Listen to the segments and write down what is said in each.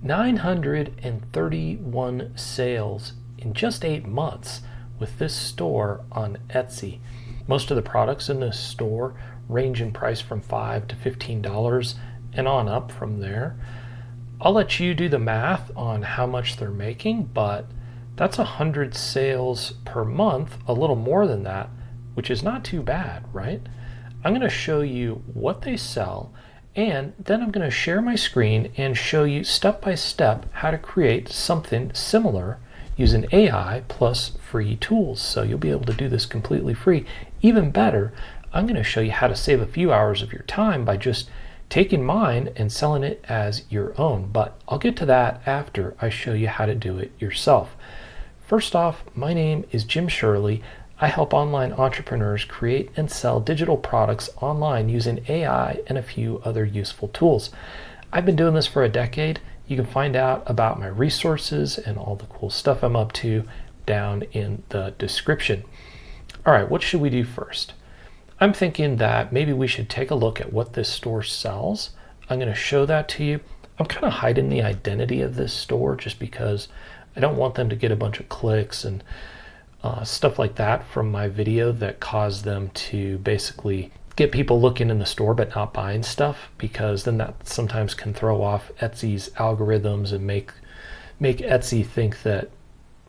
931 sales in just 8 months with this store on Etsy. Most of the products in this store range in price from $5 to $15 and on up from there. I'll let you do the math on how much they're making, but that's 100 sales per month, a little more than that, which is not too bad, right? I'm going to show you what they sell, and then I'm going to share my screen and show you step by step how to create something similar using AI plus free tools. So you'll be able to do this completely free. Even better, I'm going to show you how to save a few hours of your time by just taking mine and selling it as your own. But I'll get to that after I show you how to do it yourself. First off, my name is Jim Shirley. I help online entrepreneurs create and sell digital products online using AI and a few other useful tools. I've been doing this for a decade. You can find out about my resources and all the cool stuff I'm up to down in the description. All right, what should we do first? I'm thinking that maybe we should take a look at what this store sells. I'm going to show that to you. I'm kind of hiding the identity of this store just because I don't want them to get a bunch of clicks and stuff like that from my video that cause them to basically get people looking in the store but not buying stuff, because then that sometimes can throw off Etsy's algorithms and make Etsy think that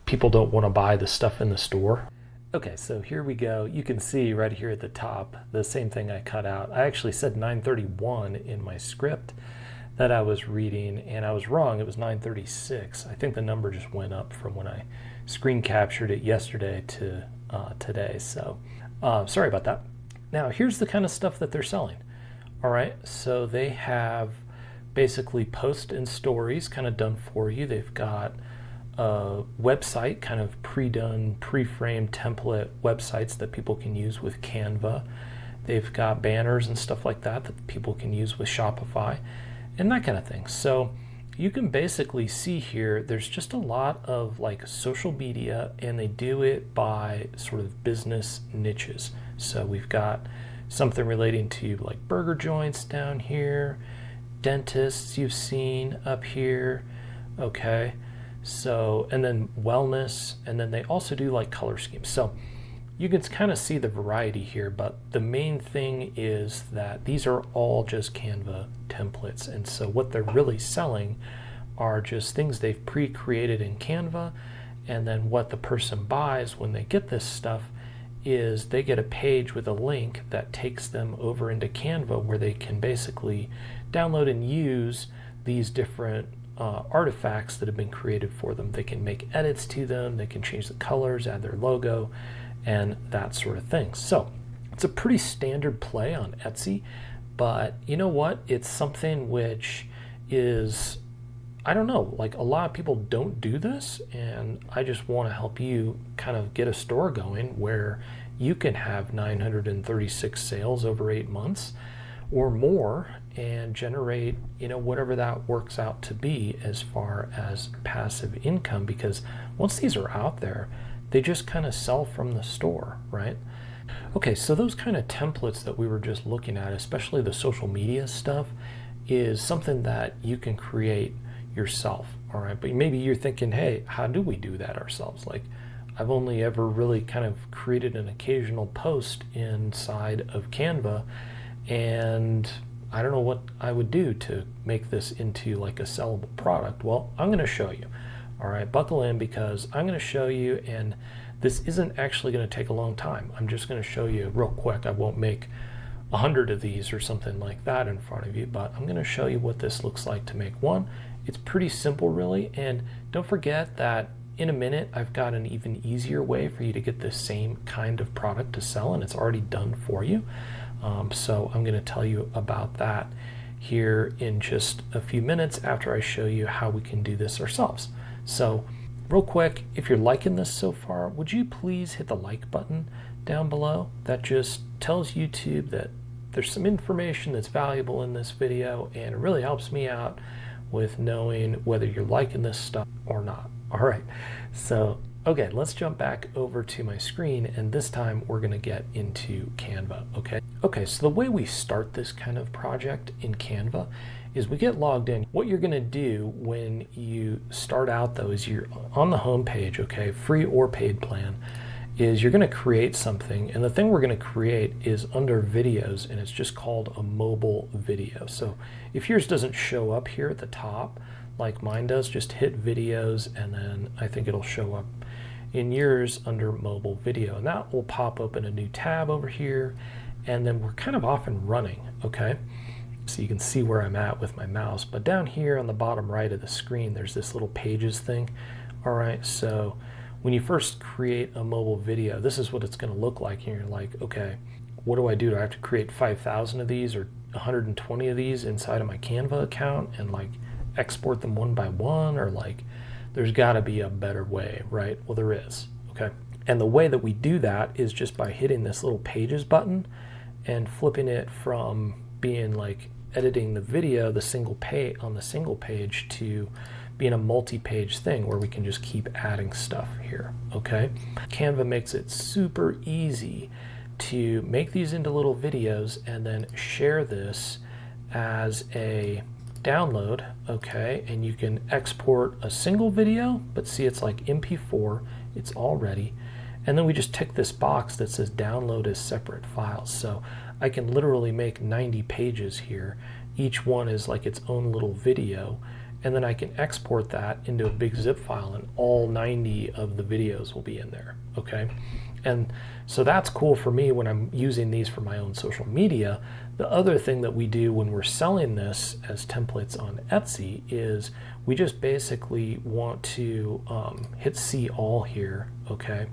people don't want to buy the stuff in the store. Okay, so here we go. You can see right here at the top the same thing I cut out. I actually said 931 in my script that I was reading, and I was wrong. It was 936. I think the number just went up from when I screen captured it yesterday to today. So sorry about that. Now here's the kind of stuff that they're selling. All right, so they have basically posts and stories kind of done for you. They've got a website, kind of pre-done, pre-framed template websites that people can use with Canva. They've got banners and stuff like that that people can use with Shopify and that kind of thing. So you can basically see here, there's just a lot of like social media, and they do it by sort of business niches. So we've got something relating to like burger joints down here, dentists you've seen up here, okay? So, and then wellness, and then they also do like color schemes. So you can kind of see the variety here, but the main thing is that these are all just Canva templates. And so what they're really selling are just things they've pre-created in Canva. And then what the person buys when they get this stuff is they get a page with a link that takes them over into Canva, where they can basically download and use these different artifacts that have been created for them. They can make edits to them, they can change the colors, add their logo, and that sort of thing. So it's a pretty standard play on Etsy, but you know what? It's something which is, I don't know, like a lot of people don't do this, and I just want to help you kind of get a store going where you can have 936 sales over 8 months or more and generate, you know, whatever that works out to be as far as passive income, because once these are out there, they just kind of sell from the store, right? Okay, so those kind of templates that we were just looking at, especially the social media stuff, is something that you can create yourself, all right? But maybe you're thinking, hey, how do we do that ourselves? Like, I've only ever really kind of created an occasional post inside of Canva, and I don't know what I would do to make this into like a sellable product. Well, I'm going to show you. All right, buckle in, because I'm going to show you, and this isn't actually going to take a long time. I'm just going to show you real quick. I won't make 100 of these or something like that in front of you, but I'm going to show you what this looks like to make one. It's pretty simple, really, and don't forget that in a minute I've got an even easier way for you to get the same kind of product to sell, and it's already done for you. So I'm going to tell you about that here in just a few minutes after I show you how we can do this ourselves. So real quick, if you're liking this so far, would you please hit the like button down below? That just tells YouTube that there's some information that's valuable in this video, and it really helps me out with knowing whether you're liking this stuff or not. All right, so okay, let's jump back over to my screen, and this time we're going to get into Canva. Okay, so the way we start this kind of project in Canva is we get logged in. What you're gonna do when you start out though is you're on the home page, okay, free or paid plan, is you're gonna create something, and the thing we're gonna create is under videos, and it's just called a mobile video. So if yours doesn't show up here at the top, like mine does, just hit videos, and then I think it'll show up in yours under mobile video, and that will pop open a new tab over here, and then we're kind of off and running, okay? So you can see where I'm at with my mouse, but down here on the bottom right of the screen, there's this little pages thing. All right, so when you first create a mobile video, this is what it's gonna look like, and you're like, okay, what do I do? Do I have to create 5,000 of these or 120 of these inside of my Canva account and like export them one by one, or like, there's gotta be a better way, right? Well, there is, okay? And the way that we do that is just by hitting this little pages button and flipping it from being like editing the video, the single page on the single page, to being a multi-page thing where we can just keep adding stuff here, okay? Canva makes it super easy to make these into little videos and then share this as a download, okay? And you can export a single video, but see, it's like MP4, it's all ready. And then we just tick this box that says download as separate files. So I can literally make 90 pages here. Each one is like its own little video, and then I can export that into a big zip file, and all 90 of the videos will be in there, okay? And so that's cool for me when I'm using these for my own social media. The other thing that we do when we're selling this as templates on Etsy is we just basically want to hit see all here, okay?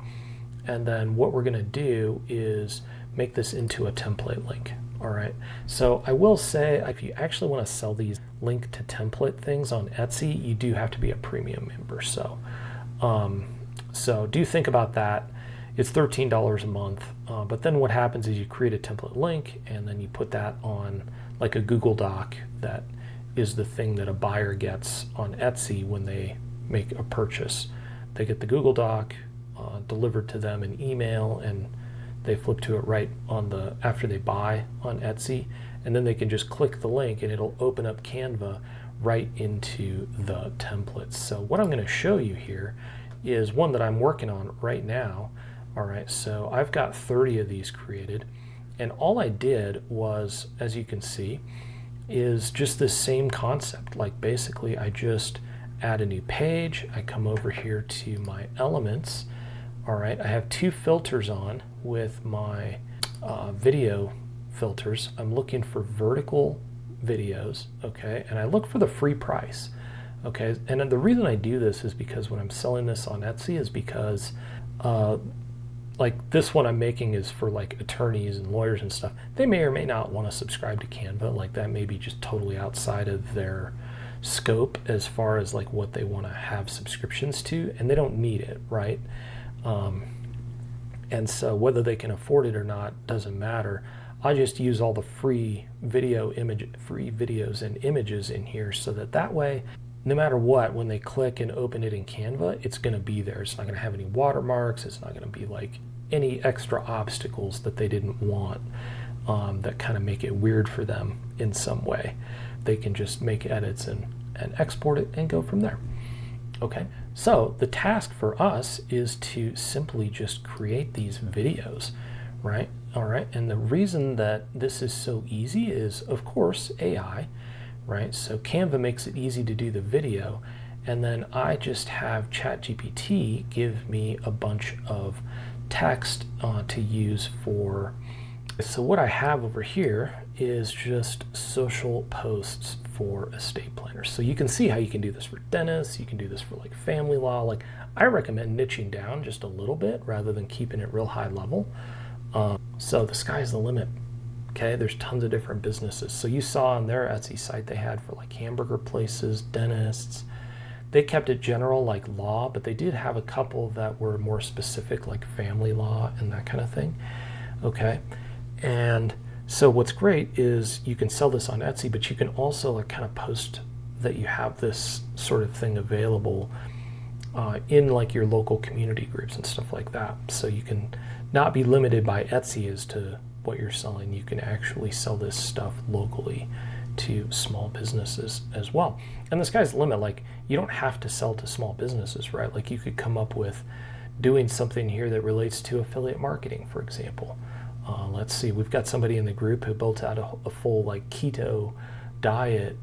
And then what we're gonna do is make this into a template link. All right, so I will say, if you actually want to sell these link to template things on Etsy, you do have to be a premium member. So do think about that. It's $13 a month, but then what happens is you create a template link, and then you put that on like a Google Doc. That is the thing that a buyer gets on Etsy when they make a purchase. They get the Google Doc delivered to them in email, and they flip to it right on the after they buy on Etsy, and then they can just click the link and it'll open up Canva right into the templates. So what I'm going to show you here is one that I'm working on right now. All right, so I've got 30 of these created, and all I did was, as you can see, is just this same concept. Like basically I just add a new page, I come over here to my elements. All right, I have two filters on with my video filters. I'm looking for vertical videos, okay? And I look for the free price, okay? And the reason I do this is because when I'm selling this on Etsy is because like this one I'm making is for like attorneys and lawyers and stuff. They may or may not want to subscribe to Canva. Like that may be just totally outside of their scope as far as like what they want to have subscriptions to, and they don't need it, right? And so whether they can afford it or not doesn't matter. I just use all the free videos and images in here, so that way, no matter what, when they click and open it in Canva, it's going to be there. It's not going to have any watermarks. It's not going to be like any extra obstacles that they didn't want that kind of make it weird for them in some way. They can just make edits and export it and go from there. Okay, so the task for us is to simply just create these videos, right? All right, and the reason that this is so easy is, of course, AI, right? So Canva makes it easy to do the video, and then I just have ChatGPT give me a bunch of text to use for. So what I have over here is just social posts for estate planners. So you can see how you can do this for dentists, you can do this for like family law. Like I recommend niching down just a little bit rather than keeping it real high level. So the sky's the limit. Okay, there's tons of different businesses. So you saw on their Etsy site they had for like hamburger places, dentists. They kept it general like law, but they did have a couple that were more specific like family law and that kind of thing. Okay, and so what's great is you can sell this on Etsy, but you can also like kind of post that you have this sort of thing available in like your local community groups and stuff like that. So you can not be limited by Etsy as to what you're selling. You can actually sell this stuff locally to small businesses as well. And the sky's the limit. Like, you don't have to sell to small businesses, right? Like, you could come up with doing something here that relates to affiliate marketing, for example. Let's see, we've got somebody in the group who built out a full like keto diet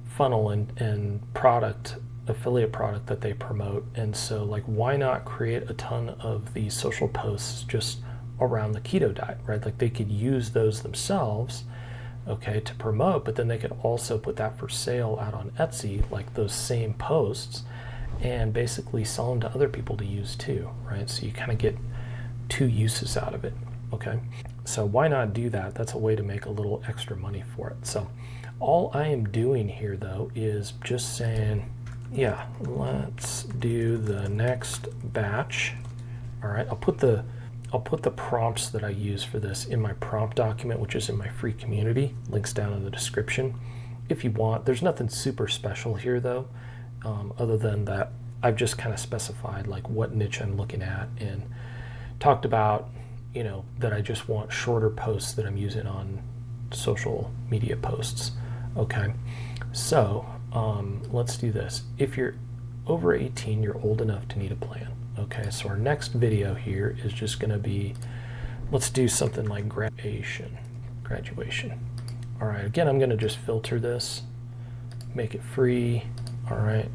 funnel and product, affiliate product that they promote. And so, like, why not create a ton of these social posts just around the keto diet, right? Like, they could use those themselves, okay, to promote, but then they could also put that for sale out on Etsy, like those same posts, and basically sell them to other people to use too, right? So you kind of get two uses out of it, okay? So why not do that? That's a way to make a little extra money for it. So all I am doing here though is just saying, yeah, let's do the next batch. All right, I'll put the prompts that I use for this in my prompt document, which is in my free community. Links down in the description if you want. There's nothing super special here though, other than that I've just kind of specified like what niche I'm looking at and talked about, you know, that I just want shorter posts that I'm using on social media posts. Okay, so let's do this. If you're over 18, you're old enough to need a plan. Okay, so our next video here is just going to be, let's do something like graduation. All right, again, I'm going to just filter this, make it free. All right,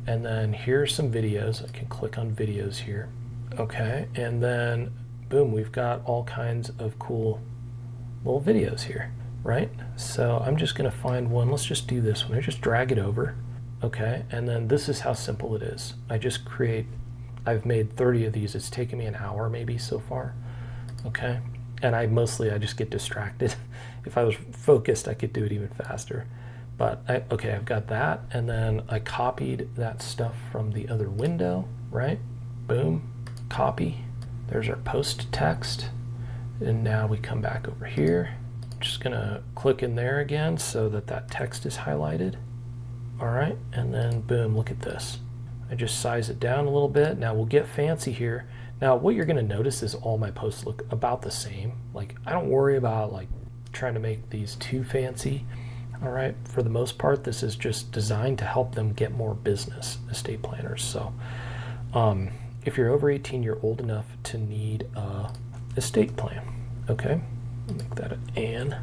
and then here's some videos. I can click on videos here. Okay, and then boom, we've got all kinds of cool little videos here, right? So I'm just going to find one. Let's just do this one. I just drag it over. Okay, and then this is how simple it is. I've made 30 of these. It's taken me an hour maybe so far. Okay, and I just get distracted. If I was focused, I could do it even faster. But I've got that, and then I copied that stuff from the other window, right? Boom, copy. There's our post text, and now we come back over here. I'm just gonna click in there again so that text is highlighted. All right, and then boom, look at this. I just size it down a little bit. Now we'll get fancy here. Now what you're gonna notice is all my posts look about the same. Like, I don't worry about like trying to make these too fancy. All right, for the most part, this is just designed to help them get more business, estate planners. So if you're over 18, you're old enough to need a estate plan. Okay, I'll make that an and.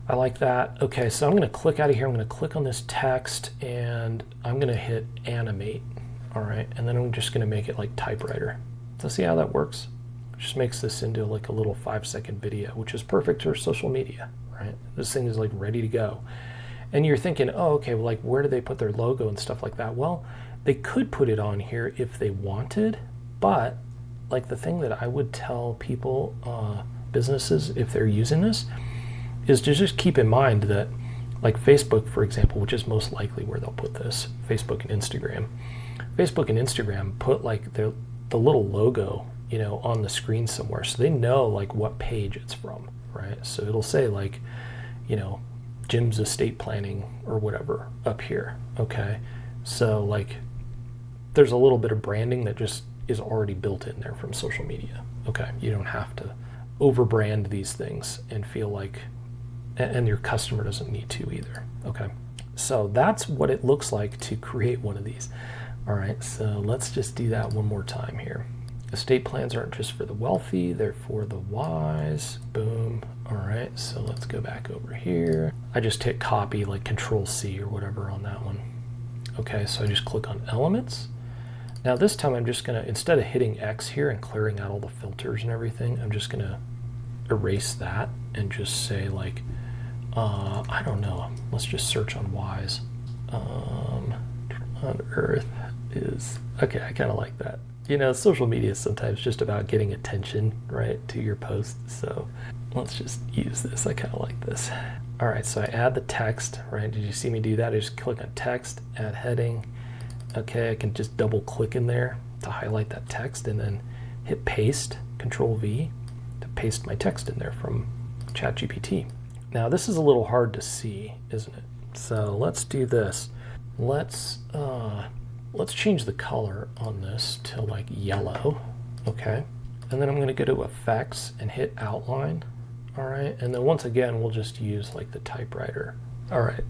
I like that. Okay, so I'm going to click out of here. I'm going to click on this text and I'm going to hit animate. All right, and then I'm just going to make it like typewriter. So see how that works? It just makes this into like a little 5-second video, which is perfect for social media, right? This thing is like ready to go. And you're thinking, oh, okay, well, like where do they put their logo and stuff like that? Well, they could put it on here if they wanted, but like the thing that I would tell people, businesses, if they're using this, is to just keep in mind that, like Facebook, for example, which is most likely where they'll put this, Facebook and Instagram. Facebook and Instagram put like the little logo, you know, on the screen somewhere, so they know like what page it's from, right? So it'll say like, you know, Jim's estate planning or whatever up here. Okay, so like there's a little bit of branding that just is already built in there from social media. Okay, you don't have to overbrand these things and feel like, and your customer doesn't need to either. Okay, so that's what it looks like to create one of these. All right, so let's just do that one more time here. Estate plans aren't just for the wealthy, they're for the wise. Boom. All right, so let's go back over here. I just hit copy, like Control C or whatever on that one. Okay, so I just click on elements. Now this time I'm just gonna, instead of hitting X here and clearing out all the filters and everything, I'm just gonna erase that and just say like, I don't know, let's just search on wise. On earth is, okay, I kind of like that. You know, social media is sometimes just about getting attention, right, to your posts. So let's just use this. I kind of like this. All right, so I add the text, right? Did you see me do that? I just click on text, add heading. Okay, I can just double click in there to highlight that text and then hit paste, Control V, to paste my text in there from ChatGPT. Now this is a little hard to see, isn't it? So let's do this. Let's change the color on this to like yellow, okay? And then I'm gonna go to effects and hit outline. All right, and then once again, we'll just use like the typewriter. All right,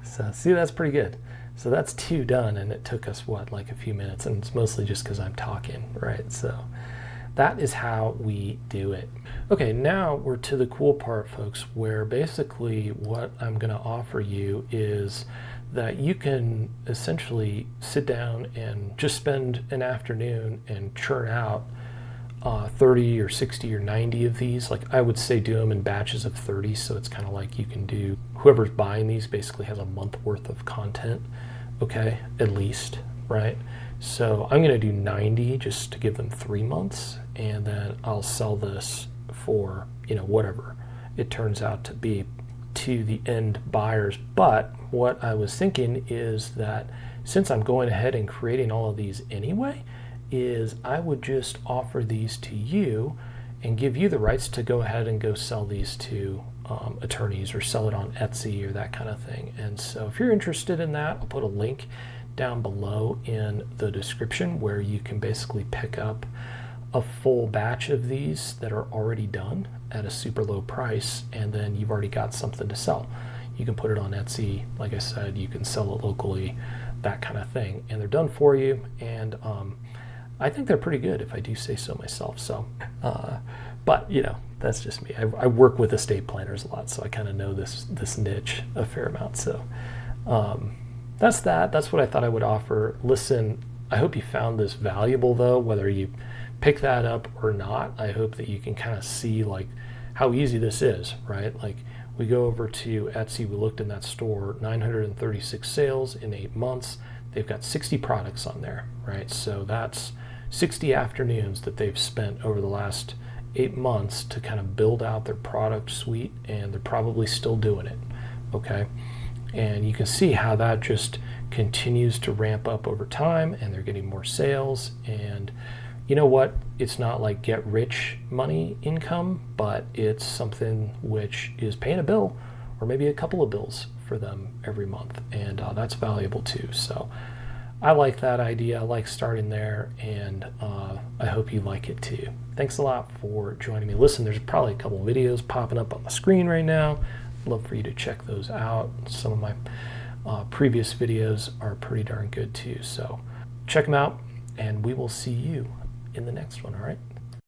so see, that's pretty good. So that's 2 done, and it took us what, like a few minutes, and it's mostly just because I'm talking, right? So that is how we do it. Okay, now we're to the cool part, folks, where basically what I'm going to offer you is that you can essentially sit down and just spend an afternoon and churn out 30 or 60 or 90 of these. Like, I would say do them in batches of 30, so it's kind of like you can do, whoever's buying these basically has a month worth of content, okay, at least, right? So I'm going to do 90 just to give them 3 months, and then I'll sell this for, you know, whatever it turns out to be to the end buyers. But what I was thinking is that since I'm going ahead and creating all of these anyway, is I would just offer these to you and give you the rights to go ahead and go sell these to attorneys or sell it on Etsy or that kind of thing. And so if you're interested in that, I'll put a link down below in the description where you can basically pick up a full batch of these that are already done at a super low price, and then you've already got something to sell. You can put it on Etsy, like I said, you can sell it locally, that kind of thing, and they're done for you. And I think they're pretty good, if I do say so myself. So, but you know, that's just me. I work with estate planners a lot, so I kind of know this niche a fair amount. So that's that. That's what I thought I would offer. Listen, I hope you found this valuable, though, whether you pick that up or not. I hope that you can kind of see like how easy this is, right? Like, we go over to Etsy, we looked in that store, 936 sales in 8 months. They've got 60 products on there, right? So that's 60 afternoons that they've spent over the last 8 months to kind of build out their product suite, and they're probably still doing it, okay? And you can see how that just continues to ramp up over time, and they're getting more sales. And you know what? It's not like get rich money income, but it's something which is paying a bill or maybe a couple of bills for them every month. And that's valuable too. So I like that idea. I like starting there, and I hope you like it too. Thanks a lot for joining me. Listen, there's probably a couple videos popping up on the screen right now. I'd love for you to check those out. Some of my previous videos are pretty darn good too. So check them out, and we will see you in the next one, all right?